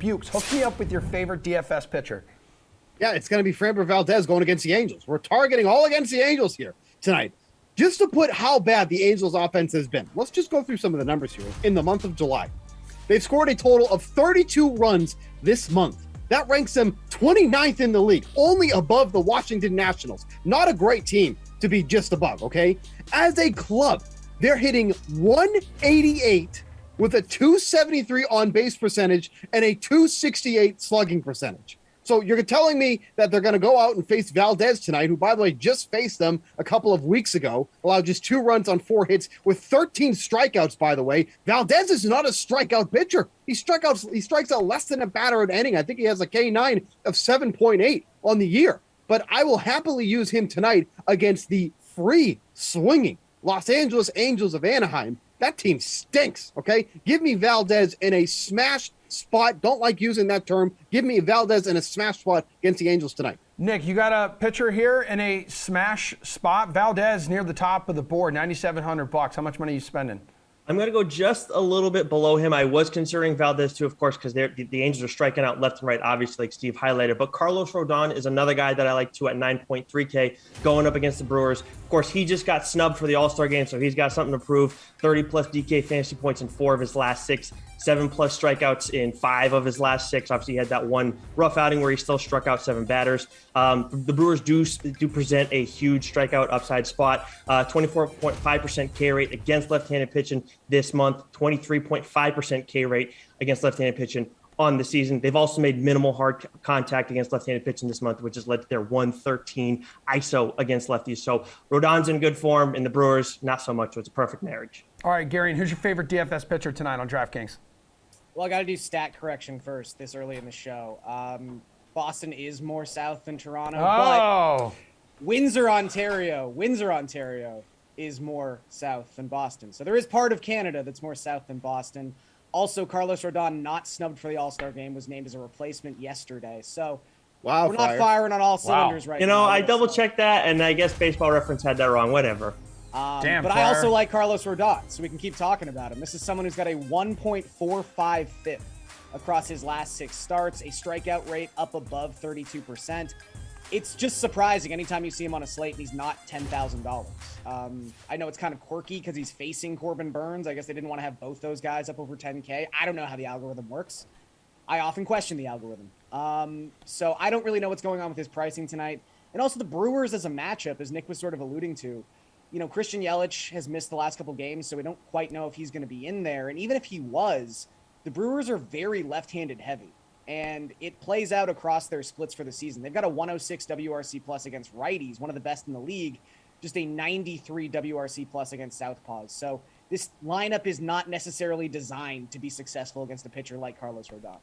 Bukes, hook me up with your favorite DFS pitcher. Yeah, it's going to be Framber Valdez going against the Angels. We're targeting all against the Angels here tonight. Just to put how bad the Angels offense has been, let's just go through some of the numbers here. In the month of July, they've scored a total of 32 runs this month. That ranks them 29th in the league, only above the Washington Nationals. Not a great team to be just above, okay? As a club, they're hitting 188 with a 273 on base percentage and a 268 slugging percentage. So you're telling me that they're going to go out and face Valdez tonight, who, by the way, just faced them a couple of weeks ago, allowed just 2 runs on 4 hits with 13 strikeouts, by the way. Valdez is not a strikeout pitcher. He strikes out less than a batter an inning. I think he has a K9 of 7.8 on the year. But I will happily use him tonight against the free swinging Los Angeles Angels of Anaheim. That team stinks, okay? Give me Valdez in a smash spot. Don't like using that term. Give me Valdez in a smash spot against the Angels tonight. Nick, you got a pitcher here in a smash spot. Valdez near the top of the board, $9,700. How much money are you spending? I'm going to go just a little bit below him. I was considering Valdez too, of course, because the Angels are striking out left and right, obviously, like Steve highlighted. But Carlos Rodon is another guy that I like too at 9.3K going up against the Brewers. Of course, he just got snubbed for the All-Star game, so he's got something to prove. 30-plus DK fantasy points in 4 of his last 6, 7-plus strikeouts in 5 of his last 6. Obviously, he had that one rough outing where he still struck out 7 batters. The Brewers do present a huge strikeout upside spot. 24.5% K rate against left-handed pitching this month, 23.5% K rate against left-handed pitching on the season. They've also made minimal hard contact against left-handed pitching this month, which has led to their 113 ISO against lefties. So Rodon's in good form, and the Brewers not so much. So it's a perfect marriage. All right, Gary, and who's your favorite DFS pitcher tonight on DraftKings? Well, I got to do stat correction first this early in the show. Boston is more south than Toronto, but Windsor, Ontario is more south than Boston. So there is part of Canada that's more south than Boston. Also, Carlos Rodon, not snubbed for the All-Star game, was named as a replacement yesterday. So we're not firing on all cylinders right now. You know, I double-checked that, and I guess Baseball Reference had that wrong. Whatever. But I also like Carlos Rodon, so we can keep talking about him. This is someone who's got a 1.45 FIP across his last 6 starts, a strikeout rate up above 32%. It's just surprising anytime you see him on a slate and he's not $10,000. I know it's kind of quirky because he's facing Corbin Burns. I guess they didn't want to have both those guys up over 10K. I don't know how the algorithm works. I often question the algorithm. So I don't really know what's going on with his pricing tonight. And also the Brewers as a matchup, as Nick was sort of alluding to. You know, Christian Yelich has missed the last couple games, so we don't quite know if he's going to be in there. And even if he was, the Brewers are very left-handed heavy. And it plays out across their splits for the season. They've got a 106 WRC plus against righties, one of the best in the league, just a 93 WRC plus against southpaws. So this lineup is not necessarily designed to be successful against a pitcher like Carlos Rodon.